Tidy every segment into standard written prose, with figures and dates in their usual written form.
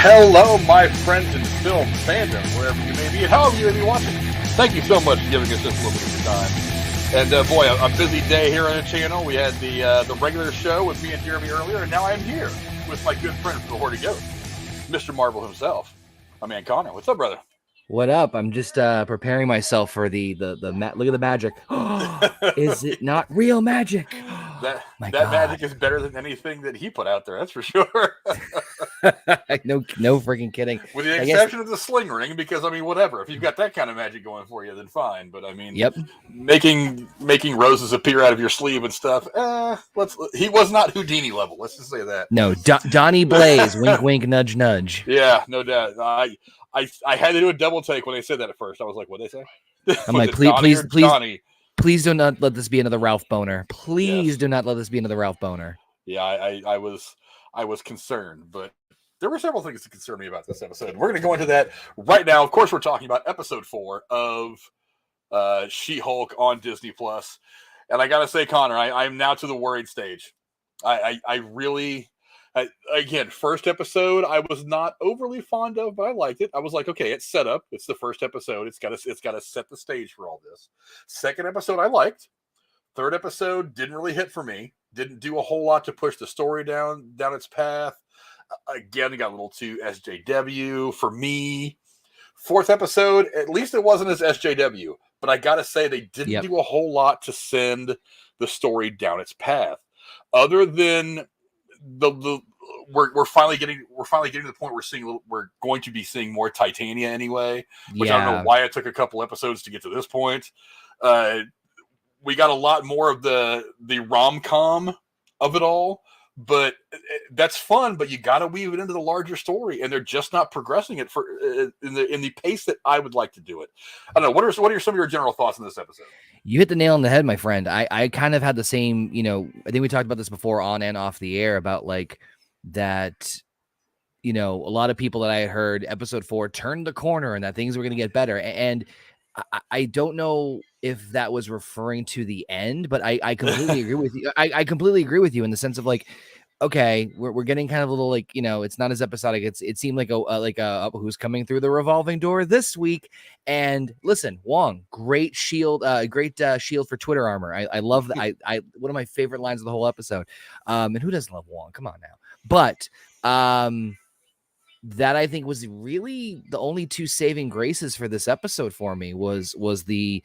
Hello, my friends in film fandom, wherever you may be, and however you may be watching. Thank you so much for giving us this little bit of your time. And boy, a busy day here on the channel. We had the regular show with me and Jeremy earlier, and now I'm here with my good friend from the Horde Goat, Mr. Marvel himself, my man Conor. What's up, brother? What up? I'm just preparing myself for the look at the magic. Is it not real magic? that magic is better than anything that he put out there. That's for sure. no freaking kidding. With the exception of the sling ring, because I mean, whatever. If you've got that kind of magic going for you, then fine. But I mean, yep, making roses appear out of your sleeve and stuff. He was not Houdini level. Let's just say that. No, Donnie Blaze. Wink, wink, nudge, nudge. Yeah, no doubt. I had to do a double take when they said that at first. I was like, "What'd they say?" I'm like, please do not let this be another Ralph Boner. Please do not let this be another Ralph Boner. Yeah, I was concerned, but there were several things that concern me about this episode. We're going to go into that right now. Of course, we're talking about episode 4 of She-Hulk on Disney Plus, and I got to say, Conor, I'm now to the worried stage. I really. Again, first episode I was not overly fond of, but I liked it. I was like, okay, it's set up. It's the first episode. It's got to set the stage for all this. Second episode I liked. Third episode didn't really hit for me. Didn't do a whole lot to push the story down its path. Again, it got a little too SJW for me. Fourth episode, at least it wasn't as SJW, but I gotta say they didn't do a whole lot to send the story down its path, other than we're finally getting to the point we're going to be seeing more Titania anyway, which I don't know why it took a couple episodes to get to this point. We got a lot more of the rom-com of it all, but that's fun, but you got to weave it into the larger story, and they're just not progressing it in the pace that I would like to do it. I don't know. What are some of your general thoughts on this episode? You hit the nail on the head, my friend. I kind of had the same, I think we talked about this before on and off the air about like that, a lot of people that I had heard episode 4 turned the corner and that things were going to get better. And I don't know if that was referring to the end, but I completely agree with you. I completely agree with you in the sense of like, okay, we're getting kind of a little like, it's not as episodic. It seemed like a who's coming through the revolving door this week. And listen, Wong, great shield for Twitter armor. I love that. I one of my favorite lines of the whole episode. And who doesn't love Wong? Come on now. But that I think was really the only two saving graces for this episode for me was the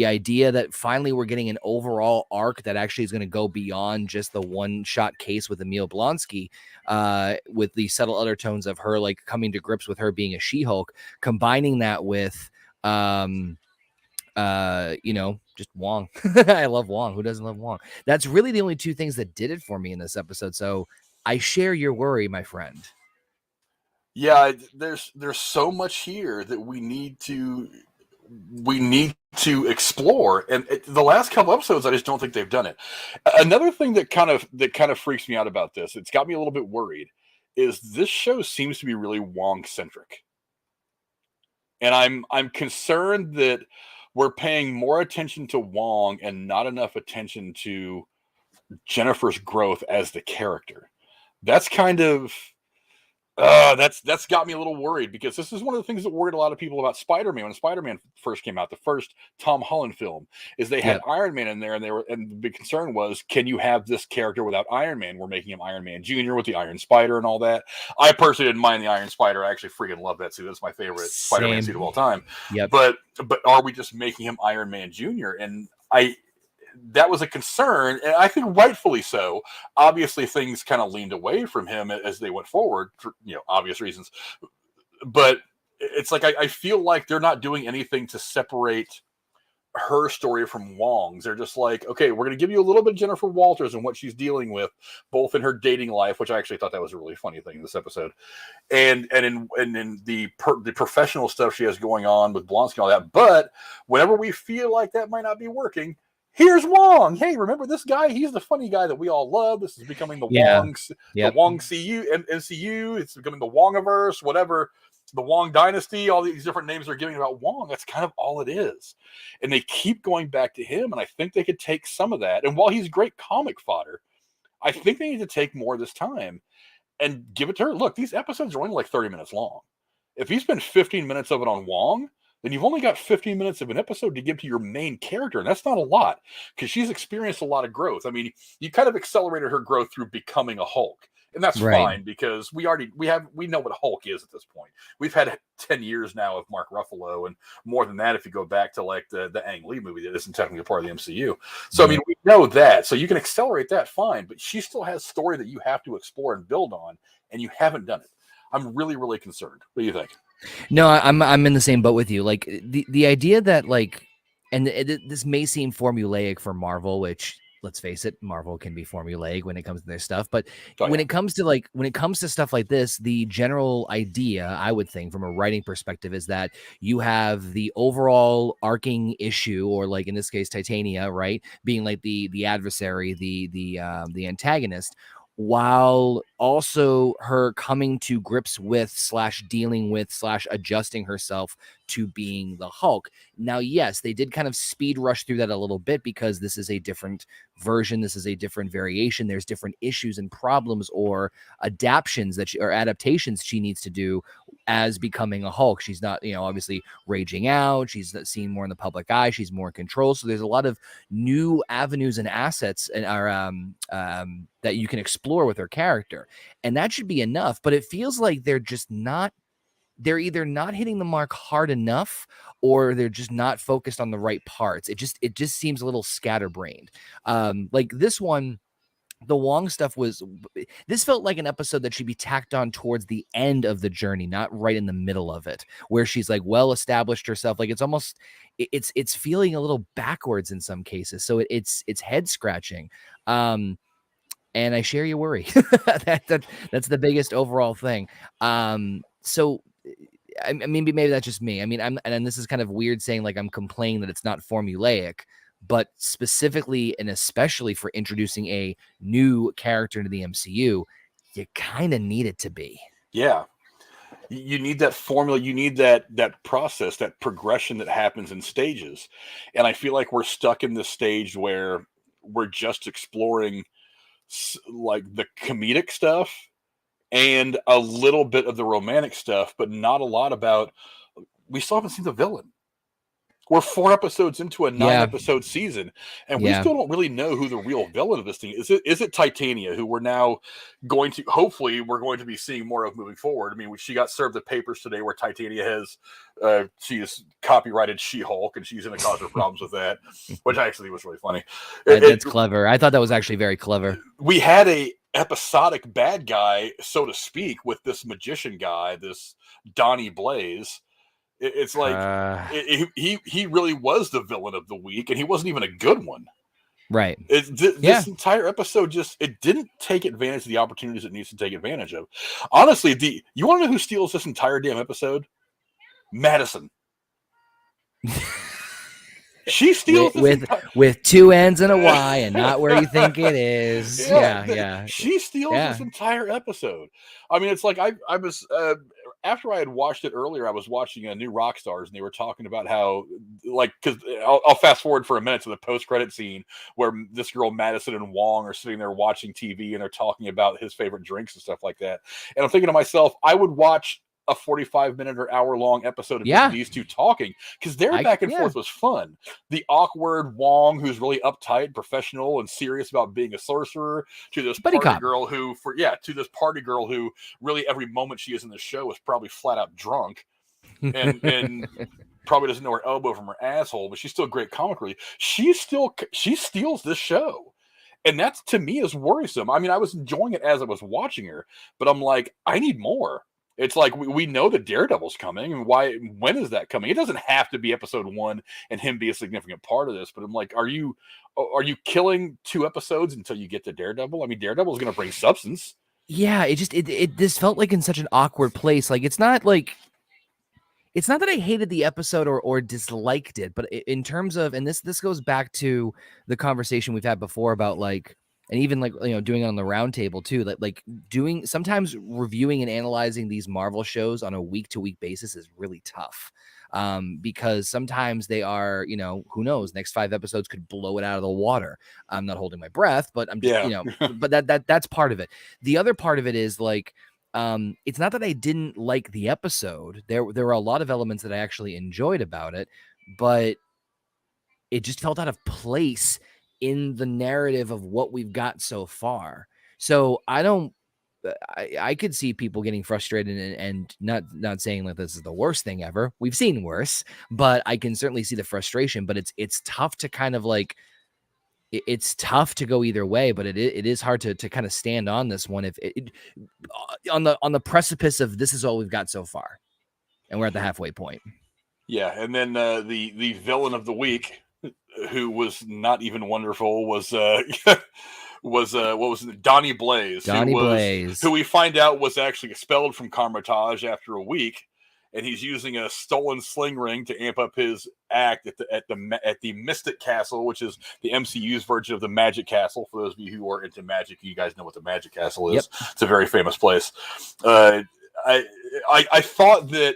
idea that finally we're getting an overall arc that actually is going to go beyond just the one-shot case with Emil Blonsky, with the subtle undertones of her like coming to grips with her being a She-Hulk, combining that with just Wong. I love Wong. Who doesn't love Wong? That's really the only two things that did it for me in this episode. So I share your worry, my friend. Yeah, there's so much here that we need to explore, and the last couple episodes I just don't think they've done it. Another thing that kind of freaks me out about this, it's got me a little bit worried, is this show seems to be really Wong centric, and I'm concerned that we're paying more attention to Wong and not enough attention to Jennifer's growth as the character. That's kind of that's got me a little worried, because this is one of the things that worried a lot of people about Spider-Man when Spider-Man first came out, the first Tom Holland film, is they had Iron Man in there, and the big concern was, can you have this character without Iron Man? We're making him Iron Man Jr. with the Iron Spider and all that. I personally didn't mind the Iron Spider. I actually freaking love that suit. That's my favorite Spider-Man suit of all time. Yep. But are we just making him Iron Man Jr.? And that was a concern, and I think rightfully so. Obviously, things kind of leaned away from him as they went forward for obvious reasons. But it's like I feel like they're not doing anything to separate her story from Wong's. They're just like, okay, we're going to give you a little bit of Jennifer Walters and what she's dealing with, both in her dating life, which I actually thought that was a really funny thing in this episode, and in the professional stuff she has going on with Blonsky and all that. But whenever we feel like that might not be working, here's Wong. Hey, remember this guy? He's the funny guy that we all love. This is becoming the Wong MCU. It's becoming the Wongiverse, whatever. The Wong Dynasty, all these different names they're giving about Wong. That's kind of all it is. And they keep going back to him, and I think they could take some of that. And while he's great comic fodder, I think they need to take more this time and give it to her. Look, these episodes are only like 30 minutes long. If you spend 15 minutes of it on Wong, then you've only got 15 minutes of an episode to give to your main character. And that's not a lot because she's experienced a lot of growth. I mean, you kind of accelerated her growth through becoming a Hulk. And that's fine because we know what Hulk is at this point. We've had 10 years now of Mark Ruffalo, and more than that if you go back to like the Ang Lee movie that isn't technically a part of the MCU. So I mean, we know that. So you can accelerate that fine, but she still has story that you have to explore and build on, and you haven't done it. I'm really, really concerned. What do you think? No, I'm in the same boat with you. Like the idea that like, and this may seem formulaic for Marvel, which let's face it, Marvel can be formulaic when it comes to their stuff. But when it comes to stuff like this, the general idea, I would think, from a writing perspective, is that you have the overall arcing issue, or like in this case, Titania, right, being like the adversary, the antagonist, while also her coming to grips with / dealing with / adjusting herself to being the Hulk. Now, yes, they did kind of speed rush through that a little bit because this is a different version. This is a different variation. There's different issues and problems or adaptations or adaptations she needs to do as becoming a Hulk. She's not, obviously raging out. She's seen more in the public eye. She's more in control. So there's a lot of new avenues and assets and that you can explore with her character. And that should be enough. But it feels like they're either not hitting the mark hard enough, or they're just not focused on the right parts. It just seems a little scatterbrained. Like this one, the Wong stuff this felt like an episode that should be tacked on towards the end of the journey, not right in the middle of it, where she's like well established herself. Like it's feeling a little backwards in some cases. So it's head scratching. And I share your worry. That's the biggest overall thing. So I mean, maybe that's just me. I mean, and this is kind of weird saying like I'm complaining that it's not formulaic, but specifically and especially for introducing a new character into the MCU, you kind of need it to be. Yeah. You need that formula. You need that process, that progression that happens in stages. And I feel like we're stuck in this stage where we're just exploring like the comedic stuff and a little bit of the romantic stuff, but not a lot about. We still haven't seen the villain. We're 4 episodes into a 9-episode season, and we still don't really know who the real villain of this thing is. Is it Titania, who we're now hopefully we're going to be seeing more of moving forward? I mean, she got served the papers today where Titania has she is copyrighted She-Hulk, and she's going to cause her problems with that, which actually was really funny. It's clever. I thought that was actually very clever. We had a episodic bad guy, so to speak, with this magician guy, this Donnie Blaze. It's like he really was the villain of the week, and he wasn't even a good one. Right. This entire episode it didn't take advantage of the opportunities it needs to take advantage of. Honestly, you want to know who steals this entire damn episode? Madison. She steals with 2 N's and a Y and not where you think it is. Yeah. She steals this entire episode. I mean, it's like I was after I had watched it earlier, I was watching a New Rockstars, and they were talking about how, like, because I'll fast forward for a minute to the post-credit scene where this girl Madison and Wong are sitting there watching TV, and they're talking about his favorite drinks and stuff like that. And I'm thinking to myself, I would watch a 45-minute or hour-long episode of these two talking, because their back and forth was fun. The awkward Wong, who's really uptight, professional, and serious about being a sorcerer, to this party girl who really every moment she is in the show is probably flat out drunk, and probably doesn't know her elbow from her asshole, but she's still great comic relief. She steals this show. And that, to me, is worrisome. I mean, I was enjoying it as I was watching her, but I'm like, I need more. It's like we know that Daredevil's coming, and when is that coming? It doesn't have to be episode 1 and him be a significant part of this, but I'm like, are you killing 2 episodes until you get to Daredevil? I mean, Daredevil is going to bring substance. Yeah, this felt like in such an awkward place. Like it's not that I hated the episode or disliked it, but in terms of, and this goes back to the conversation we've had before about like, and even like, doing it on the round table too, like doing sometimes reviewing and analyzing these Marvel shows on a week-to-week basis is really tough. because sometimes they are, who knows, next 5 episodes could blow it out of the water. I'm not holding my breath, but I'm just, but that's part of it. The other part of it is like, it's not that I didn't like the episode. There were a lot of elements that I actually enjoyed about it, but it just felt out of place in the narrative of what we've got so far. So I could see people getting frustrated and not saying that this is the worst thing ever. We've seen worse, but I can certainly see the frustration. But it's tough to kind of like, it's tough to go either way. But it is hard to kind of stand on this one if on the precipice of this is all we've got so far, and we're at the halfway point. Yeah, and then the villain of the week, who was not even wonderful, was what was it? Donnie Blaze. Who we find out was actually expelled from Carmitage after a week, and he's using a stolen sling ring to amp up his act at the Mystic Castle, which is the MCU's version of the Magic Castle. For those of you who are into magic, you guys know what the Magic Castle is. Yep. It's a very famous place. I thought that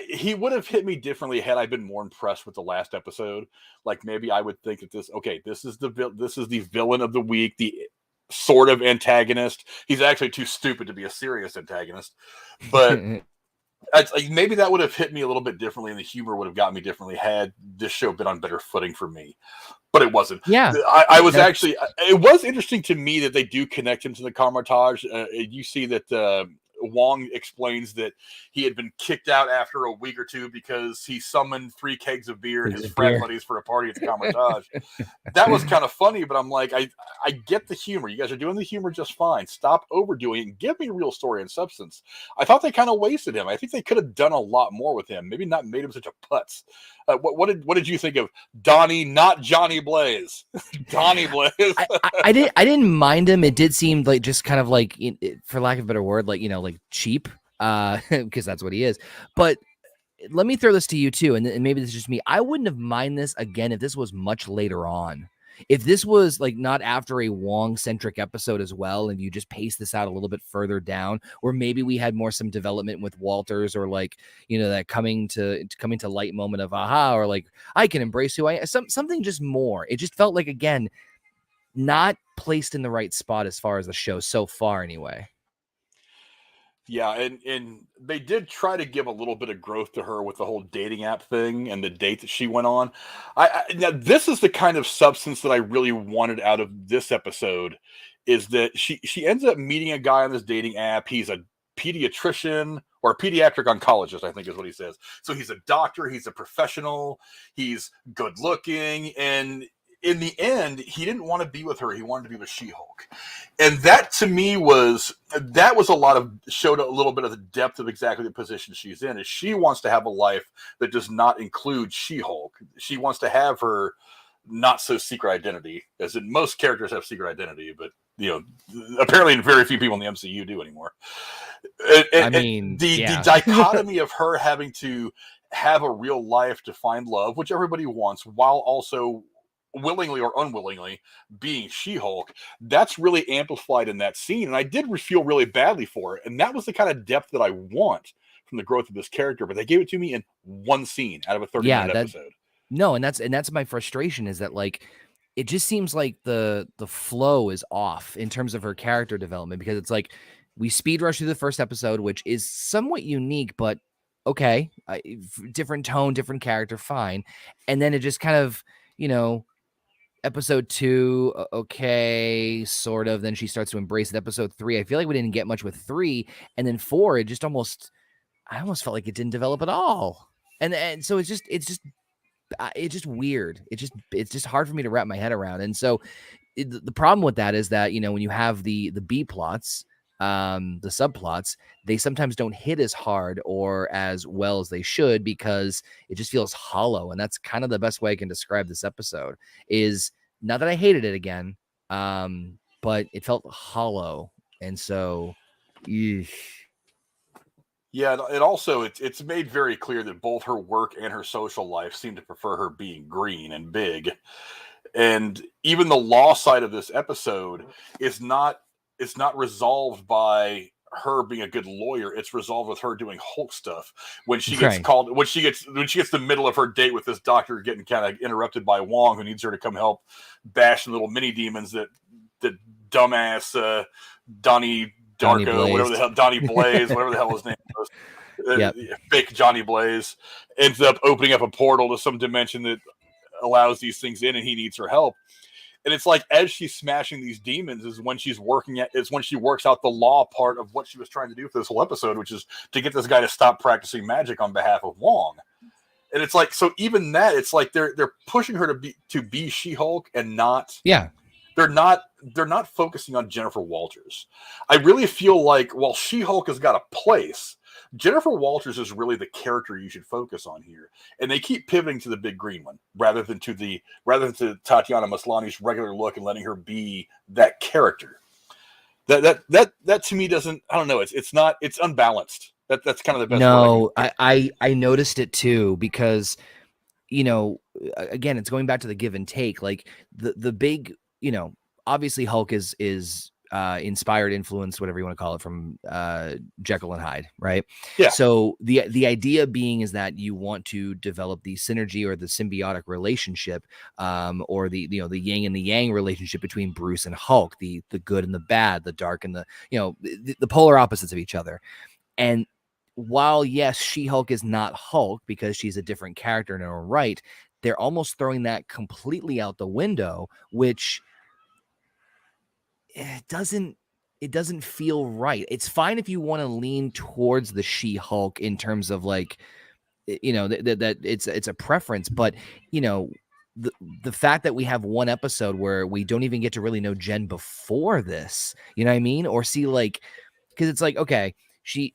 he would have hit me differently had I been more impressed with the last episode. Like maybe I would think that this is the villain of the week, the sort of antagonist. He's actually too stupid to be a serious antagonist, but maybe that would have hit me a little bit differently, and the humor would have got me differently had this show been on better footing for me. But it wasn't. Yeah, I was actually. It was interesting to me that they do connect him to the Carmitage. You see that. Wong explains that he had been kicked out after a week or two because he summoned 3 kegs of beer and his frat buddies for a party at the Carmitage. That was kind of funny, but I'm like, I get the humor. You guys are doing the humor just fine. Stop overdoing it and give me real story and substance. I thought they kind of wasted him. I think they could have done a lot more with him. Maybe not made him such a putz. What did you think of Donnie, not Johnny Blaze? Donnie Blaze. I didn't mind him. It did seem like just kind of like, for lack of a better word, like, like cheap, because that's what he is. But let me throw this to you too, and maybe this is just me. I wouldn't have minded this again if this was much later on. If this was like not after a Wong-centric episode as well, and you just pace this out a little bit further down, or maybe we had some development with Walters, or like, that coming to light moment of aha, or like I can embrace who I am, something just more. It just felt like, again, not placed in the right spot as far as the show so far anyway. Yeah, and they did try to give a little bit of growth to her with the whole dating app thing and the date that she went on. Now this is the kind of substance that I really wanted out of this episode, is that she ends up meeting a guy on this dating app. He's a pediatrician or a pediatric oncologist, I think is what he says. So he's a doctor, he's a professional, he's good looking, and in the end, he didn't want to be with her. He wanted to be with She-Hulk. And that to me showed a little bit of the depth of exactly the position she's in. Is she wants to have a life that does not include She-Hulk. She wants to have her not so secret identity, as in most characters have secret identity, but apparently very few people in the MCU do anymore. The dichotomy of her having to have a real life to find love, which everybody wants, while also willingly or unwillingly being She-Hulk, that's really amplified in that scene, and I did feel really badly for it. And that was the kind of depth that I want from the growth of this character, but they gave it to me in one scene out of a 30-minute episode. No, and that's my frustration, is that like it just seems like the flow is off in terms of her character development, because it's like we speed rush through the first episode, which is somewhat unique, but okay, different tone, different character, fine, and then it just kind of episode 2, okay, sort of. Then she starts to embrace it. Episode 3, I feel like we didn't get much with 3, and then 4, I almost felt like it didn't develop at all. And so it's just weird. It's just hard for me to wrap my head around. And so the problem with that is that when you have the B plots, the subplots, they sometimes don't hit as hard or as well as they should, because it just feels hollow. And that's kind of the best way I can describe this episode. Is not that I hated it again, but it felt hollow. And so eesh. Yeah, and also it's made very clear that both her work and her social life seem to prefer her being green and big. And even the law side of this episode is not resolved by her being a good lawyer. It's resolved with her doing Hulk stuff. When she gets Right. called, when she gets the middle of her date with this doctor getting kind of interrupted by Wong, who needs her to come help bash the little mini demons that dumbass Donnie Donnie Darko, whatever the Blaze. hell, Donnie Blaze, whatever the hell his name was. Yep. Fake Johnny Blaze ends up opening up a portal to some dimension that allows these things in, and he needs her help. And it's like as she's smashing these demons is when she works out the law part of what she was trying to do for this whole episode, which is to get this guy to stop practicing magic on behalf of Wong. And it's like, so even that, it's like they're pushing her to be She-Hulk and not they're not focusing on Jennifer Walters. I really feel like while She-Hulk has got a place, Jennifer Walters is really the character you should focus on here. And they keep pivoting to the big green one rather than to Tatiana Maslany's regular look and letting her be that character. That to me doesn't, I don't know, it's unbalanced. That's kind of the best No, I noticed it too, because again, it's going back to the give and take. Like the big, obviously Hulk is inspired, influenced, whatever you want to call it, from Jekyll and Hyde, right? Yeah. So the idea being is that you want to develop the synergy or the symbiotic relationship, or the yin and the yang relationship between Bruce and Hulk, the good and the bad, the dark and the polar opposites of each other. And while yes, She-Hulk is not Hulk because she's a different character in her own right, they're almost throwing that completely out the window, which it doesn't feel right. It's fine if you want to lean towards the She-Hulk in terms of like, that it's a preference, but the fact that we have one episode where we don't even get to really know Jen before this, you know what I mean? Or see, like, because it's like, okay, she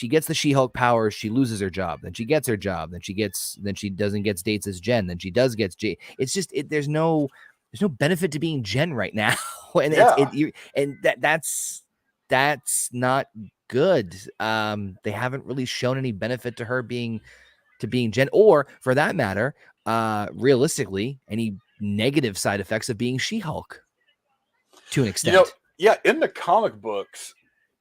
gets the She-Hulk powers, she loses her job, then she gets her job, then she doesn't get dates as Jen, then she does get J. It's just there's no benefit to being Jen right now. And that's not good. They haven't really shown any benefit to her being Jen, or for that matter, realistically, any negative side effects of being She-Hulk to an extent. In the comic books,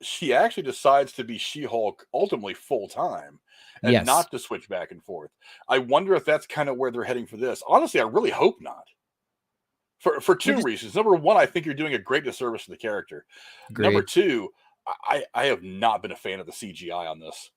she actually decides to be She-Hulk ultimately full time and not to switch back and forth. I wonder if that's kind of where they're heading for this. Honestly, I really hope not. For two reasons. Number one, I think you're doing a great disservice to the character. Great. Number two, I have not been a fan of the CGI on this.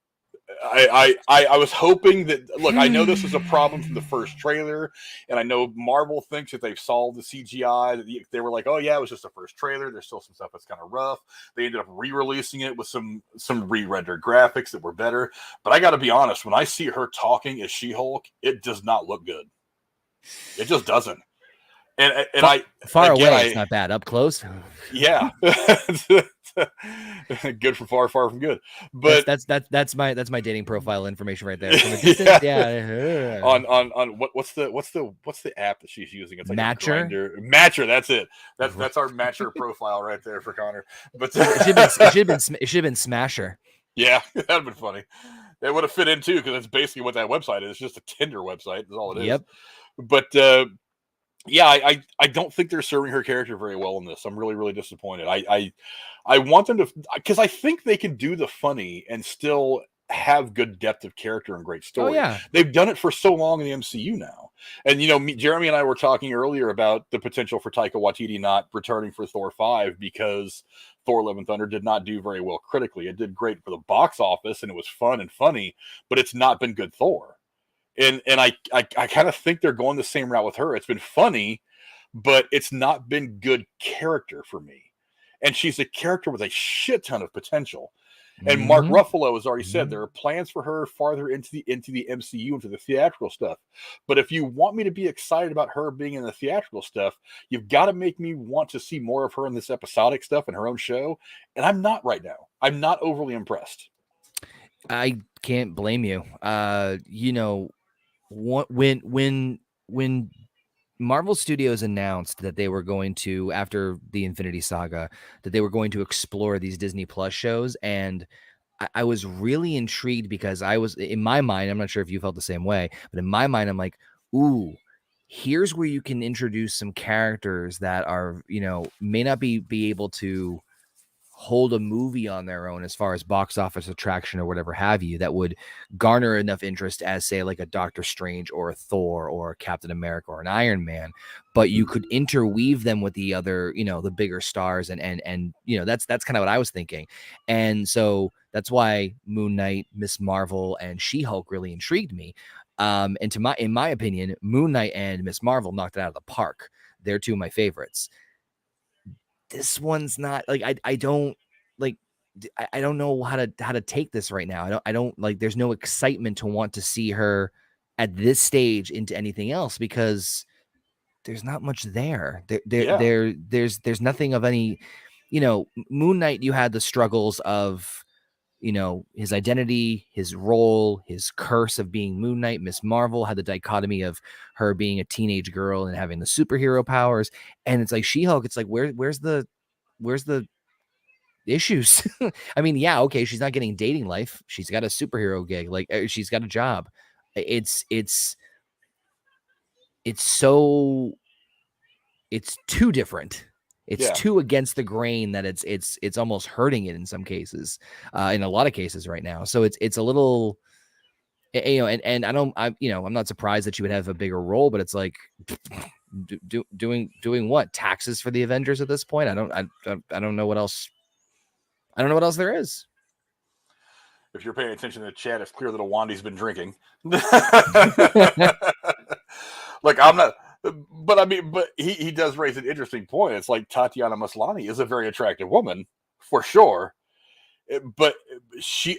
I was hoping that, look, I know this was a problem from the first trailer, and I know Marvel thinks that they've solved the CGI. They were like, oh yeah, it was just the first trailer. There's still some stuff that's kind of rough. They ended up re-releasing it with some re-rendered graphics that were better. But I got to be honest, when I see her talking as She-Hulk, it does not look good. It just doesn't. And far away, it's not bad. Up close, yeah. Good from far from good. But that's my dating profile information right there. From a distance, yeah. On what's the app that she's using? It's like Matcher. Matcher. That's it. That's our Matcher profile right there for Conor. But it should have been Smasher. Yeah, that'd have been funny. It would have fit in too, because that's basically what that website is. It's just a Tinder website. Is all it is. Yep. But yeah, I don't think they're serving her character very well in this. I'm really, really disappointed. I want them to, because I think they can do the funny and still have good depth of character and great story. Oh, yeah. They've done it for so long in the MCU now. And, Jeremy and I were talking earlier about the potential for Taika Waititi not returning for Thor 5 because Thor Love and Thunder did not do very well critically. It did great for the box office, and it was fun and funny, but it's not been good Thor. And I kind of think they're going the same route with her. It's been funny, but it's not been good character for me. And she's a character with a shit ton of potential. And Mark Ruffalo has already said there are plans for her farther into the MCU, into the theatrical stuff. But if you want me to be excited about her being in the theatrical stuff, you've got to make me want to see more of her in this episodic stuff in her own show. And I'm not right now. I'm not overly impressed. I can't blame you. When Marvel Studios announced that they were going to, after the Infinity Saga, that they were going to explore these Disney Plus shows, and I was really intrigued because I was, in my mind, I'm not sure if you felt the same way, but in my mind, I'm like, ooh, here's where you can introduce some characters that are, may not be able to hold a movie on their own as far as box office attraction or whatever have you that would garner enough interest as, say, like a Doctor Strange or a Thor or a Captain America or an Iron Man, but you could interweave them with the other, the bigger stars, and that's kind of what I was thinking. And so that's why Moon Knight, Miss Marvel, and She-Hulk really intrigued me. And in my opinion, Moon Knight and Miss Marvel knocked it out of the park. They're two of my favorites. This one's not like, I don't like, I don't know how to take this right now. I don't like, there's no excitement to want to see her at this stage into anything else because there's not much there. There's nothing of any, Moon Knight, you had the struggles of, his identity, his role, his curse of being Moon Knight. Miss Marvel had the dichotomy of her being a teenage girl and having the superhero powers. And it's like She-Hulk, it's like, where's the issues? I mean, yeah, okay, she's not getting dating life. She's got a superhero gig. Like, she's got a job. It's too different. It's too against the grain that it's almost hurting it in some cases, in a lot of cases right now. So it's a little, and I'm not surprised that you would have a bigger role, but it's like doing what? Taxes for the Avengers at this point? I don't know what else. I don't know what else there is. If you're paying attention to the chat, it's clear that Awandi's been drinking. Like, I'm not. But I mean, he does raise an interesting point. It's like Tatiana Maslany is a very attractive woman for sure, but she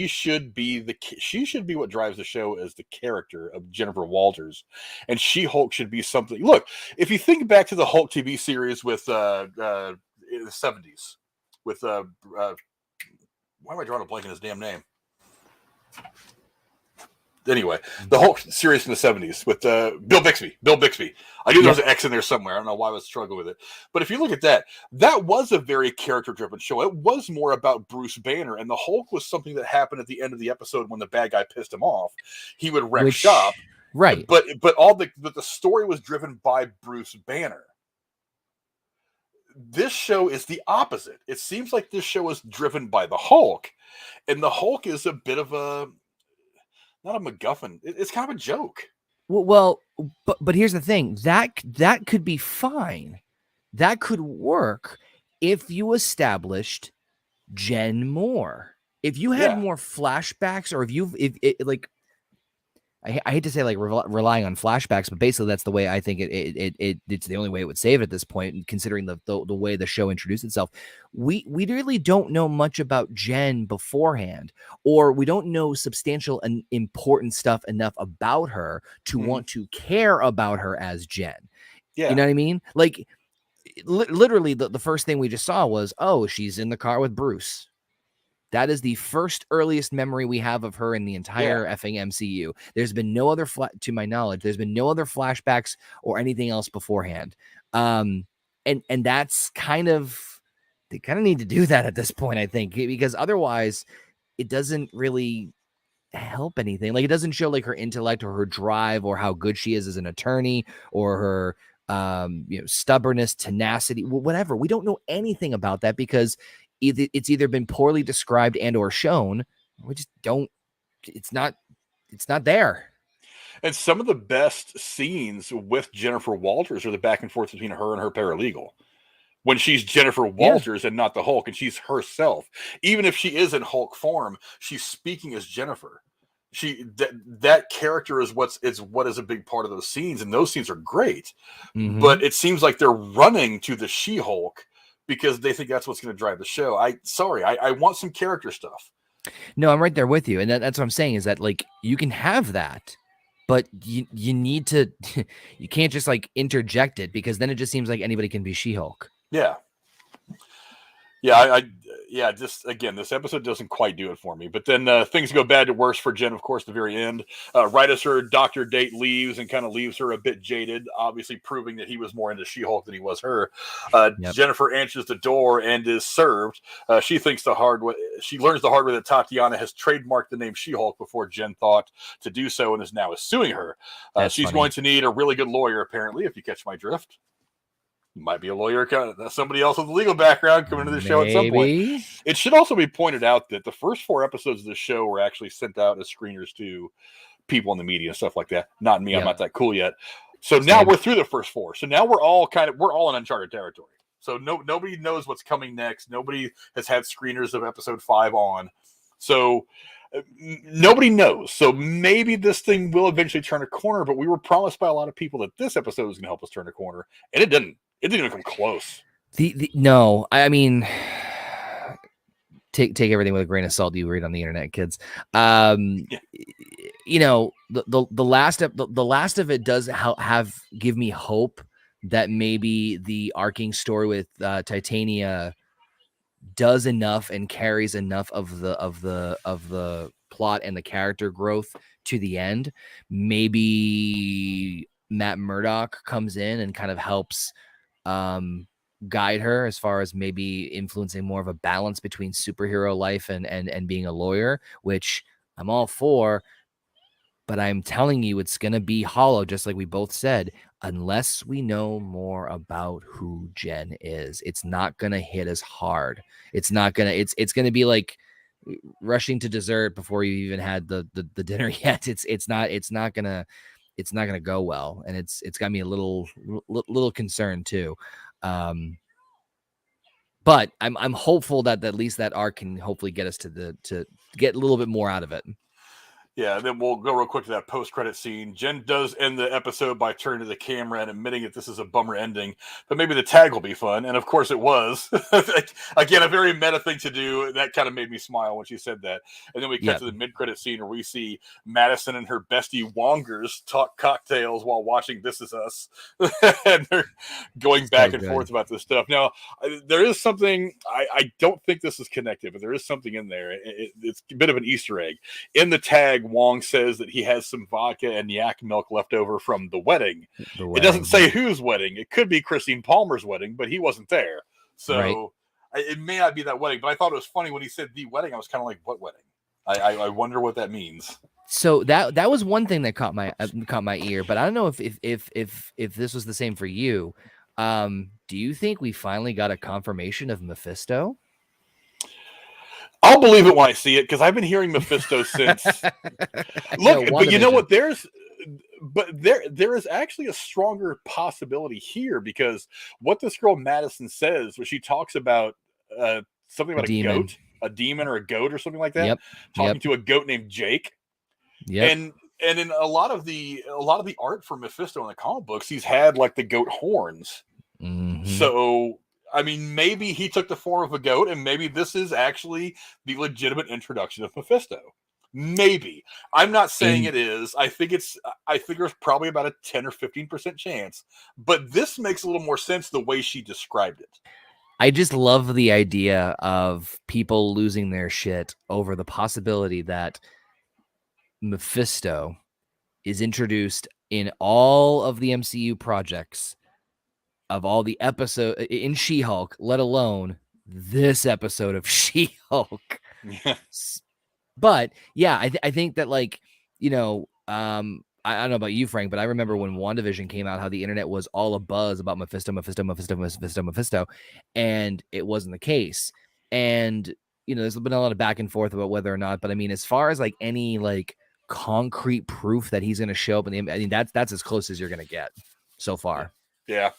should be what drives the show as the character of Jennifer Walters, and She-Hulk should be something. Look, if you think back to the Hulk TV series with in the 70s with why am I drawing a blank in his damn name? Anyway, the Hulk series in the 70s with Bill Bixby. I knew there was an X in there somewhere. I don't know why I was struggling with it. But if you look at that was a very character-driven show. It was more about Bruce Banner, and the Hulk was something that happened at the end of the episode when the bad guy pissed him off. He would wreck shop. Right. But the story was driven by Bruce Banner. This show is the opposite. It seems like this show is driven by the Hulk, and the Hulk is a bit of a not a MacGuffin. It's kind of a joke. Well, but here's the thing. That could be fine. That could work if you established Jen more. If you had more flashbacks, or I hate to say like relying on flashbacks, but basically that's the way I think it's the only way it would save it at this point, considering the way the show introduced itself. We really don't know much about Jen beforehand, or we don't know substantial and important stuff enough about her to want to care about her as Jen. Yeah. You know what I mean? Like literally the first thing we just saw was, oh, she's in the car with Bruce. That is the first earliest memory we have of her in the entire effing MCU. There's been no other, to my knowledge, there's been no other flashbacks or anything else beforehand. And that's they kind of need to do that at this point, I think, because otherwise it doesn't really help anything. Like, it doesn't show like her intellect or her drive or how good she is as an attorney or her, stubbornness, tenacity, whatever. We don't know anything about that because it's either been poorly described and or shown. We just don't. It's not there. And some of the best scenes with Jennifer Walters are the back and forth between her and her paralegal. When she's Jennifer Walters and not the Hulk, and she's herself. Even if she is in Hulk form, she's speaking as Jennifer. That character is what is a big part of those scenes, and those scenes are great. Mm-hmm. But it seems like they're running to the She-Hulk because they think that's what's going to drive the show. I want some character stuff. No, I'm right there with you. And that's what I'm saying is that, like, you can have that, but you need to, you can't just like interject it, because then it just seems like anybody can be She-Hulk. Yeah. Just again, this episode doesn't quite do it for me. But then things go bad to worse for Jen, of course, at the very end. Right as her doctor date leaves and kind of leaves her a bit jaded, obviously proving that he was more into She-Hulk than he was her. Jennifer answers the door and is served. She learns the hard way that Tatiana has trademarked the name She-Hulk before Jen thought to do so, and is now suing her. She's going to need a really good lawyer, apparently, if you catch my drift. Might be a lawyer, somebody else with a legal background coming to the show at some point. Maybe. It should also be pointed out that the first 4 episodes of the show were actually sent out as screeners to people in the media and stuff like that. Not me, I'm not that cool yet. So now we're through the first 4. So now we're all in uncharted territory. So nobody knows what's coming next. Nobody has had screeners of episode 5 on. So nobody knows. So maybe this thing will eventually turn a corner, but we were promised by a lot of people that this episode was going to help us turn a corner, and it didn't. It didn't even come close. No, I mean, take everything with a grain of salt you read on the internet, kids. You know, the last of it does give me hope that maybe the arcing story with Titania does enough and carries enough of the plot and the character growth to the end. Maybe Matt Murdock comes in and kind of helps guide her as far as maybe influencing more of a balance between superhero life and being a lawyer, which I'm all for. But I'm telling you, it's going to be hollow, just like we both said, unless we know more about who Jen is. It's not going to hit as hard. It's not going to, it's going to be like rushing to dessert before you even had the dinner yet. It's not going to go well. And it's got me a little concerned too. But I'm hopeful that at least that arc can hopefully get us to get a little bit more out of it. Yeah, and then we'll go real quick to that post-credit scene. Jen does end the episode by turning to the camera and admitting that this is a bummer ending, but maybe the tag will be fun. And of course it was. Again, a very meta thing to do. That kind of made me smile when she said that. And then we cut to the mid-credit scene where we see Madison and her bestie Wongers talk cocktails while watching This Is Us. And they're going back and forth about this stuff. Now, there is something, I don't think this is connected, but there is something in there. It's a bit of an Easter egg. In the tag, Wong says that he has some vodka and yak milk left over from the wedding. It doesn't say whose wedding. It could be Christine Palmer's wedding, but he wasn't there. So it may not be that wedding. But I thought it was funny when he said the wedding. I was kind of like, what wedding? I wonder what that means. So that was one thing that caught my ear, but I don't know if this was the same for you. Do you think we finally got a confirmation of Mephisto? I'll believe it when I see it, because I've been hearing Mephisto since. Look, but you know what? There is actually a stronger possibility here, because what this girl Madison says, where she talks about something about a demon or a goat or something like that, talking to a goat named Jake. And in a lot of the art for Mephisto in the comic books, he's had like the goat horns. Mm-hmm. So I mean, maybe he took the form of a goat, and maybe this is actually the legitimate introduction of Mephisto. Maybe. I'm not saying it is. I think there's probably about a 10 or 15% chance, but this makes a little more sense the way she described it. I just love the idea of people losing their shit over the possibility that Mephisto is introduced in all of the MCU projects of all the episode in She-Hulk, let alone this episode of She-Hulk. But yeah, I think that, like, you know, I don't know about you, Frank, but I remember when WandaVision came out, how the internet was all abuzz about Mephisto, and it wasn't the case. And, you know, there's been a lot of back and forth about whether or not, but I mean, as far as like any like concrete proof that he's going to show up in the, I mean, that's as close as you're going to get so far. Yeah.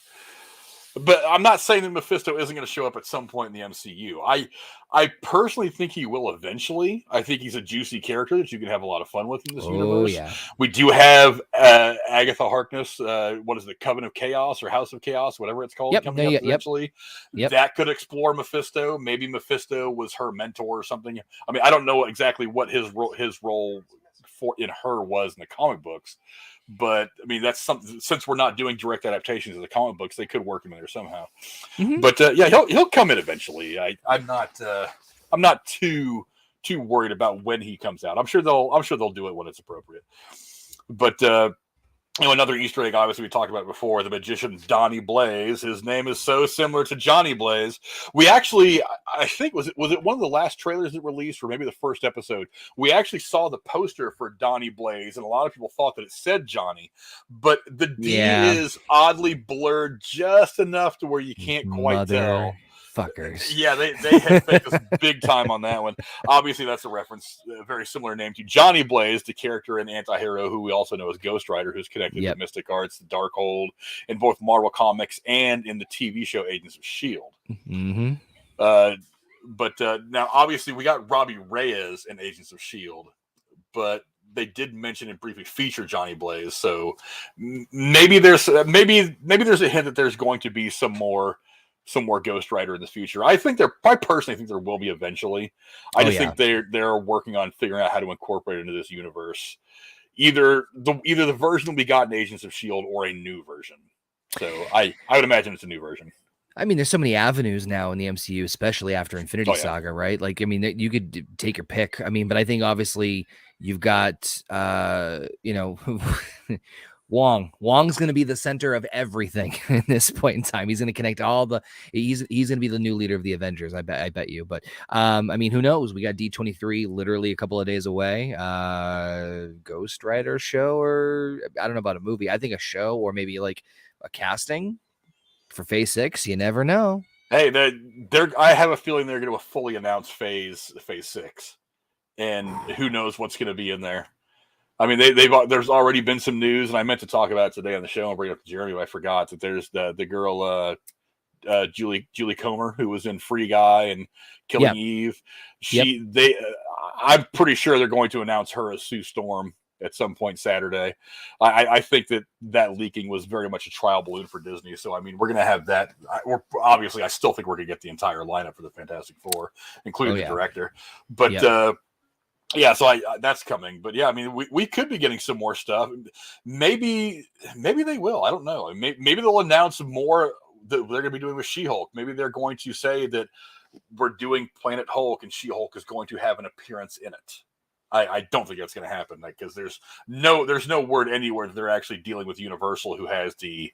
But I'm not saying that Mephisto isn't going to show up at some point in the MCU. I personally think he will eventually. I think he's a juicy character that you can have a lot of fun with in this universe. Yeah. We do have Agatha Harkness, what is it, Coven of Chaos or House of Chaos, whatever it's called, coming up eventually. That could explore Mephisto. Maybe Mephisto was her mentor or something. I mean, I don't know exactly what his role for in her was in the comic books. But I mean, that's something. Since we're not doing direct adaptations of the comic books, they could work him in there somehow. Mm-hmm. But yeah, he'll come in eventually. I'm not too worried about when he comes out. I'm sure they'll do it when it's appropriate. But Another Easter egg, obviously, we talked about before, the magician Donnie Blaze. His name is so similar to Johnny Blaze. We actually, I think, was it one of the last trailers that released, or maybe the first episode? We actually saw the poster for Donnie Blaze, and a lot of people thought that it said Johnny, but the D Yeah. is oddly blurred just enough to where you can't quite tell. Motherfuckers. Yeah, they had faked us big time on that one. Obviously, that's a reference, a very similar name to Johnny Blaze, the character and anti-hero who we also know as Ghost Rider, who's connected to Mystic Arts, the Darkhold, in both Marvel Comics and in the TV show Agents of S.H.I.E.L.D. But now, obviously, we got Robbie Reyes in Agents of S.H.I.E.L.D., but they did mention and briefly feature Johnny Blaze, so maybe there's a hint that there's going to be some more Ghost Rider in the future. I personally think there will be eventually. I just think they're working on figuring out how to incorporate it into this universe. Either the version we got in Agents of S.H.I.E.L.D. or a new version. So I would imagine it's a new version. I mean, there's so many avenues now in the MCU, especially after Infinity Saga, right? Like, I mean, you could take your pick. I mean, but I think obviously you've got, Wong. Wong's going to be the center of everything in this point in time. He's going to connect all the. He's going to be the new leader of the Avengers. I bet you. But I mean, who knows? We got D23 literally a couple of days away. Ghost Rider show, or I don't know about a movie. I think a show, or maybe like a casting for Phase 6. You never know. Hey, I have a feeling they're going to fully announce Phase 6, and who knows what's going to be in there. I mean, there's already been some news, and I meant to talk about it today on the show and bring it up to Jeremy, but I forgot that there's the girl Julie Comer, who was in Free Guy and Killing Eve. I'm pretty sure they're going to announce her as Sue Storm at some point Saturday. I think that leaking was very much a trial balloon for Disney. So I mean, we're gonna have that. I still think we're gonna get the entire lineup for the Fantastic Four, including the director. But yeah, so that's coming. But yeah, I mean, we could be getting some more stuff. Maybe they will. I don't know. Maybe they'll announce more that they're going to be doing with She-Hulk. Maybe they're going to say that we're doing Planet Hulk and She-Hulk is going to have an appearance in it. I don't think that's going to happen because there's no word anywhere that they're actually dealing with Universal, who has the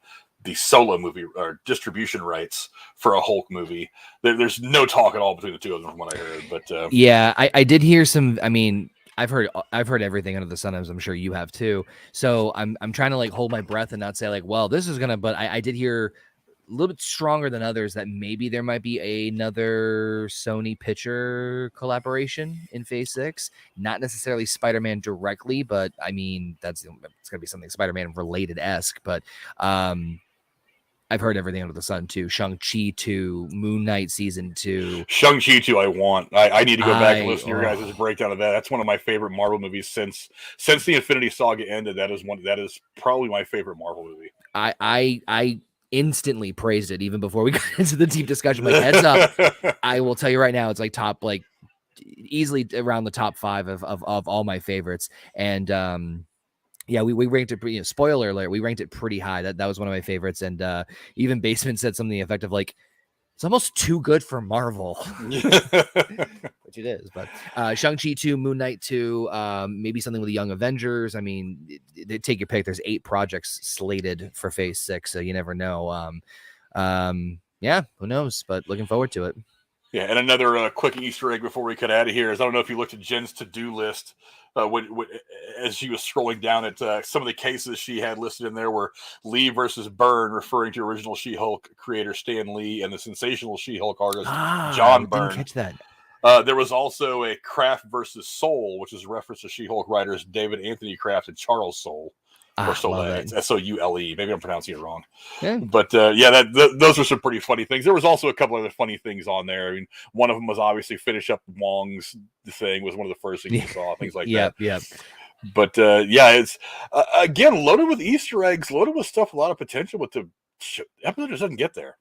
solo movie or distribution rights for a Hulk movie. There's no talk at all between the two of them from what I heard. But yeah, I did hear some. I mean, I've heard everything under the sun, as I'm sure you have too. So I'm trying to like hold my breath and not say like, well, this is gonna. But I did hear a little bit stronger than others that maybe there might be another Sony picture collaboration in Phase 6. Not necessarily Spider-Man directly, but I mean it's gonna be something Spider-Man related-esque. But I've heard everything under the sun too. Shang-Chi 2, Moon Knight Season 2. Shang-Chi 2 I want. I need to go back and listen to your guys' breakdown of that. That's one of my favorite Marvel movies since the Infinity Saga ended. That is probably my favorite Marvel movie. I instantly praised it even before we got into the deep discussion. Like, heads up, I will tell you right now, it's like top, like easily around the top 5 of all my favorites. And yeah, we ranked it. Spoiler alert: we ranked it pretty high. That was one of my favorites. And even Basement said something effective like, "It's almost too good for Marvel," which it is. But Shang-Chi 2, Moon Knight 2, maybe something with the Young Avengers. I mean, take your pick. There's 8 projects slated for Phase 6, so you never know. Yeah, who knows? But looking forward to it. Yeah, and another quick Easter egg before we cut out of here is I don't know if you looked at Jen's to-do list as she was scrolling down at some of the cases she had listed in there were Lee versus Byrne, referring to original She-Hulk creator Stan Lee and the sensational She-Hulk artist John Byrne. Didn't catch that. There was also a Kraft versus Soul, which is a reference to She-Hulk writers David Anthony Kraft and Charles Soule. Or Soule. It's Soule. Maybe I'm pronouncing it wrong. Yeah. But those were some pretty funny things. There was also a couple other funny things on there. I mean, one of them was obviously finish up Wong's thing was one of the first things we saw, things like that. Yeah. But it's again loaded with Easter eggs, loaded with stuff, a lot of potential. But the episode just doesn't get there.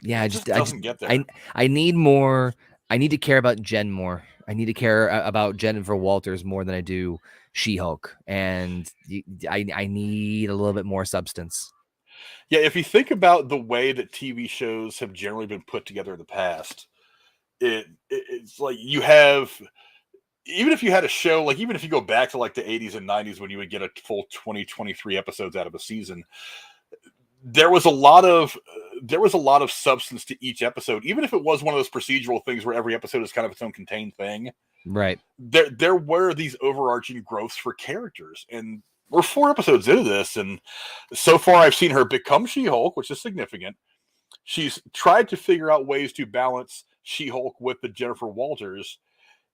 Yeah, it just doesn't get there. I need more. I need to care about Jen more. I need to care about Jennifer Walters more than I do She-Hulk, and I need a little bit more substance. Yeah, if you think about the way that TV shows have generally been put together in the past, it's like you have even if you had a show, like even if you go back to like the 80s and 90s when you would get a full 20, 23 episodes out of a season, there was a lot of substance to each episode, even if it was one of those procedural things where every episode is kind of its own contained thing. Right. There were these overarching growths for characters, and we're 4 episodes into this, and so far I've seen her become She-Hulk, which is significant. She's tried to figure out ways to balance She-Hulk with the Jennifer Walters.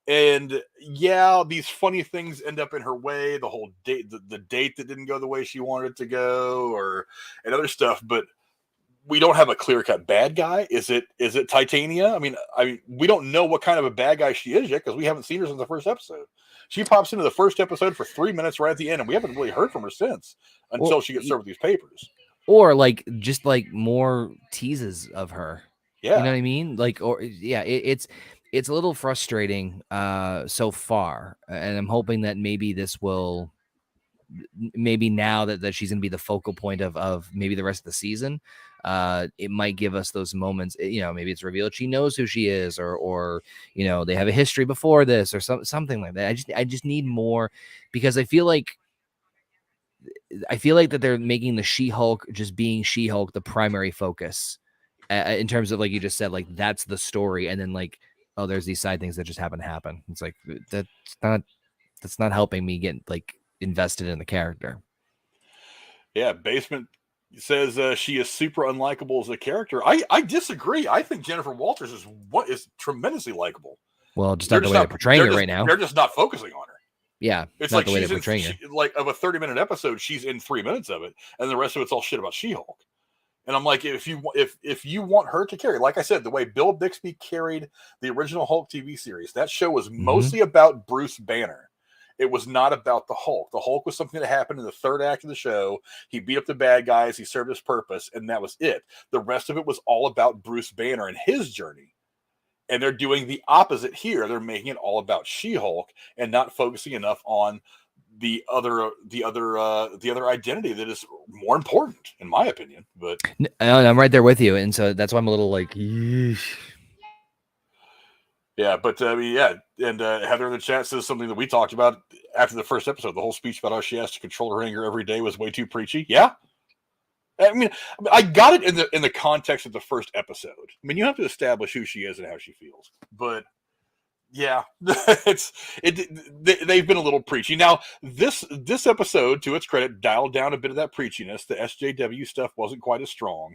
And yeah, these funny things end up in her way. The whole date, the date that didn't go the way she wanted it to go, and other stuff. But we don't have a clear-cut bad guy. Is it Titania? I mean, we don't know what kind of a bad guy she is yet because we haven't seen her since the first episode. She pops into the first episode for 3 minutes right at the end, and we haven't really heard from her since until she gets served with these papers. Or like just like more teases of her. Yeah, you know what I mean. Like, or yeah, it's a little frustrating so far, and I'm hoping that maybe this will, maybe now that she's gonna be the focal point of maybe the rest of the season, it might give us those moments. You know, maybe it's revealed she knows who she is, or you know, they have a history before this, or something like that. I just need more, because I feel like that they're making the She-Hulk just being She-Hulk the primary focus, in terms of, like you just said, like that's the story, and then like, oh, there's these side things that just happen to happen. It's like that's not helping me get like invested in the character. Yeah, Basement says she is super unlikable as a character. I disagree. I think Jennifer Walters is tremendously likable. Well, just not the way they're portraying her right now. They're just not focusing on her. Yeah, it's like the way they're portraying her. Like of a 30-minute episode, she's in 3 minutes of it, and the rest of it's all shit about She-Hulk. And I'm like, if you want her to carry, like I said, the way Bill Bixby carried the original Hulk TV series, that show was mostly about Bruce Banner. It was not about the Hulk. The Hulk was something that happened in the third act of the show. He beat up the bad guys. He served his purpose, and that was it. The rest of it was all about Bruce Banner and his journey. And they're doing the opposite here. They're making it all about She-Hulk and not focusing enough on the other identity that is more important, in my opinion. But I'm right there with you, and so that's why I'm a little like, yeesh. Yeah, but yeah, and Heather in the chat says something that we talked about after the first episode. The whole speech about how she has to control her anger every day was way too preachy. Yeah, I mean, I got it in the context of the first episode. I mean, you have to establish who she is and how she feels. But yeah, they've been a little preachy. Now, this episode, to its credit, dialed down a bit of that preachiness. The SJW stuff wasn't quite as strong,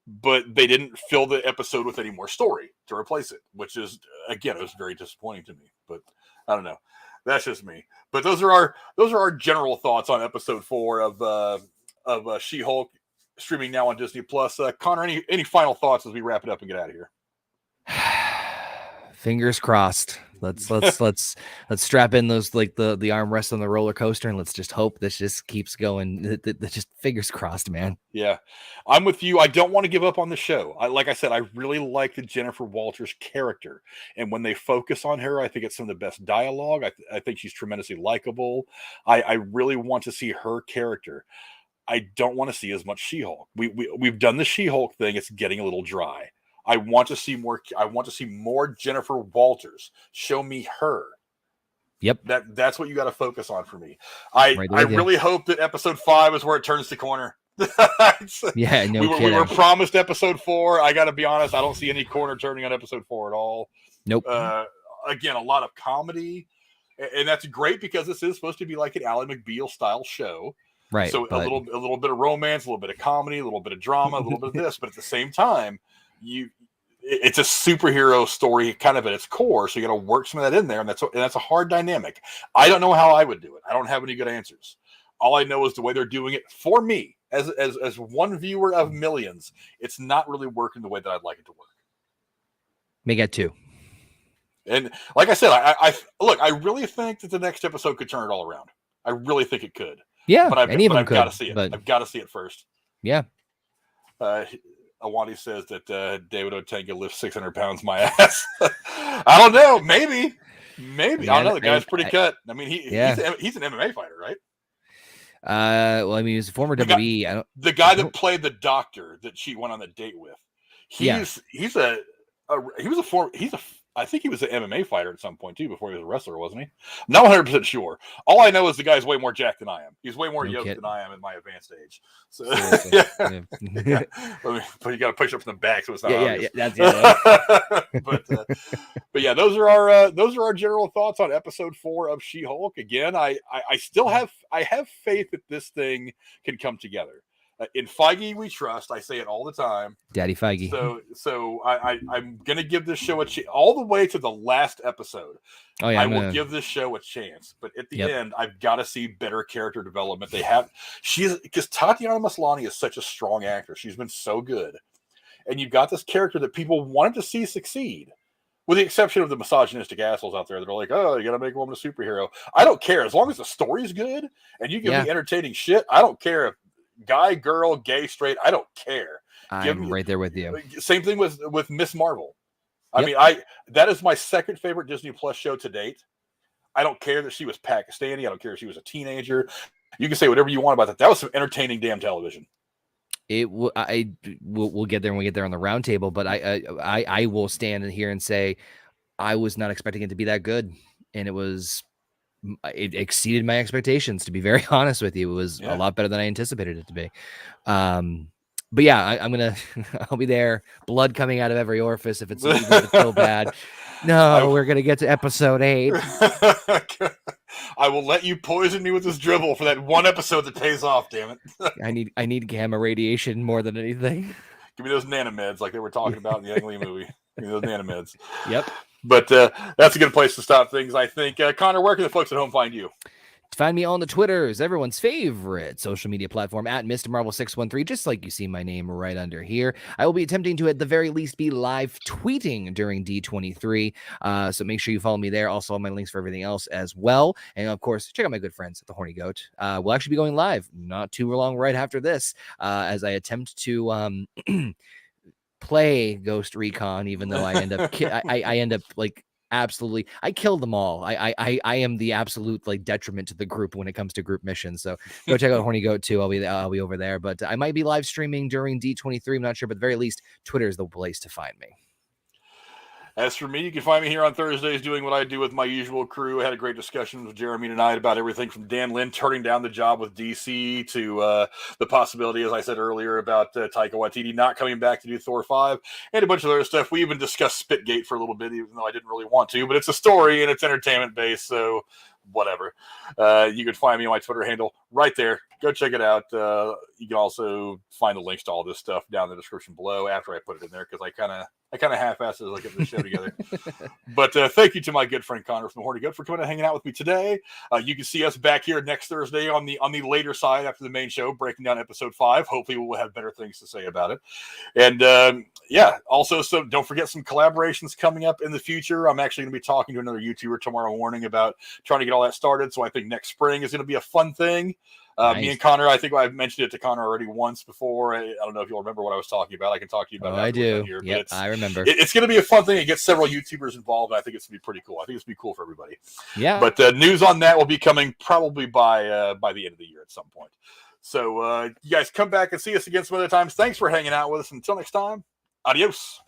but they didn't fill the episode with any more story to replace it, which is, again, it was very disappointing to me. But I don't know. That's just me. But those are our general thoughts on episode 4 of She-Hulk, streaming now on Disney Plus. Conor, any final thoughts as we wrap it up and get out of here? Fingers crossed. Let's strap in those, like the armrest on the roller coaster, and let's just hope this just keeps going. Just fingers crossed, man. Yeah, I'm with you. I don't want to give up on the show. Like I said, I really like the Jennifer Walters character, and when they focus on her, I think it's some of the best dialogue. I think she's tremendously likable. I really want to see her character. I don't want to see as much She-Hulk. We've done the She-Hulk thing. It's getting a little dry. I want to see more. I want to see more Jennifer Walters. Show me her. Yep. That's what you got to focus on for me. I really hope that episode 5 is where it turns the corner. Yeah, no kidding. We were promised episode 4. I got to be honest. I don't see any corner turning on episode 4 at all. Nope. Again, a lot of comedy, and that's great because this is supposed to be like an Ally McBeal style show. Right. So a little bit of romance, a little bit of comedy, a little bit of drama, a little bit of this, but at the same time, it's a superhero story kind of at its core, so you got to work some of that in there, and that's a hard dynamic. I don't know how I would do it. I don't have any good answers. All I know is the way they're doing it for me as one viewer of millions, it's not really working the way that I'd like it to work. May get 2. And like I said, I really think that the next episode could turn it all around. I really think it could. Yeah, but I've got to see it. I've got to see it first. Yeah. Awani says that David Otenga lifts 600 pounds my ass. I don't know. Maybe. Yeah, I don't know. The guy's pretty cut. I mean, he's an MMA fighter, right? Well, I mean, he's a former WWE. The guy that played the doctor that she went on the date with. He's a I think he was an MMA fighter at some point too, before he was a wrestler, wasn't he? Not 100% sure. All I know is the guy's way more jacked than I am. He's way more yoked than I am in my advanced age. So yeah. Yeah. But you got to push up from the back so it's not obvious. That's but yeah, those are our general thoughts on episode 4 of She-Hulk. Again, I still have faith that this thing can come together. In Feige, we trust. I say it all the time. Daddy Feige. So I'm going to give this show a chance. All the way to the last episode. Oh, yeah, I will give this show a chance. But at the end, I've got to see better character development. Because Tatiana Maslany is such a strong actor. She's been so good. And you've got this character that people wanted to see succeed. With the exception of the misogynistic assholes out there that are like, oh, you got to make a woman a superhero. I don't care. As long as the story's good and you give me entertaining shit, I don't care if guy, girl, gay, straight, I don't care. I'm right there with you. Same thing with Miss Marvel. I mean, that is my second favorite Disney Plus show to date. I don't care that she was Pakistani. I don't care if she was a teenager. You can say whatever you want about that. That was some entertaining damn television. We'll get there when we get there on the round table, but I will stand in here and say I was not expecting it to be that good, and it exceeded my expectations, to be very honest with you. It was a lot better than I anticipated it to be. But yeah, I'll be there, blood coming out of every orifice if it's so bad. No, we're going to get to episode 8. I will let you poison me with this dribble for that one episode that pays off, damn it. I need gamma radiation more than anything. Give me those nanomeds like they were talking about in the Ang Lee movie. Give me those nanomeds. Yep. But that's a good place to stop things, I think. Conor, where can the folks at home find you? Find me on the Twitters, everyone's favorite social media platform, at Mr. Marvel 613, just like you see my name right under here. I will be attempting to, at the very least, be live tweeting during D23. So make sure you follow me there. Also, all my links for everything else as well. And of course, check out my good friends at the Horny Goat. We'll actually be going live not too long right after this, as I attempt to play Ghost Recon, even though I end up I end up like absolutely I killed them all. I am the absolute like detriment to the group when it comes to group missions. So go check out Horny Goat too. I'll be over there, but I might be live streaming during D23. I'm not sure, but at the very least, Twitter is the place to find me. As for me, you can find me here on Thursdays doing what I do with my usual crew. I had a great discussion with Jeremy tonight about everything from Dan Lin turning down the job with DC to the possibility, as I said earlier, about Taika Waititi not coming back to do Thor 5 and a bunch of other stuff. We even discussed Spitgate for a little bit, even though I didn't really want to, but it's a story and it's entertainment based, so whatever. You can find me on my Twitter handle right there. Go check it out. You can also find the links to all this stuff down in the description below after I put it in there, because I kind of half-assed as I get the show together. But thank you to my good friend Conor from the Horny Goat for coming and hanging out with me today. You can see us back here next Thursday on the later side after the main show, breaking down episode 5. Hopefully we'll have better things to say about it. And also, so don't forget some collaborations coming up in the future. I'm actually going to be talking to another YouTuber tomorrow morning about trying to get all that started. So I think next spring is going to be a fun thing. Nice. Me and Conor, I think I've mentioned it to Conor already once before. I don't know if you'll remember what I was talking about. I can talk to you about it. I do. Yep, I remember. It's going to be a fun thing. It gets several YouTubers involved, and I think it's going to be pretty cool. I think it's going to be cool for everybody. Yeah. But news on that will be coming probably by the end of the year at some point. So you guys come back and see us again some other times. Thanks for hanging out with us. Until next time, adios.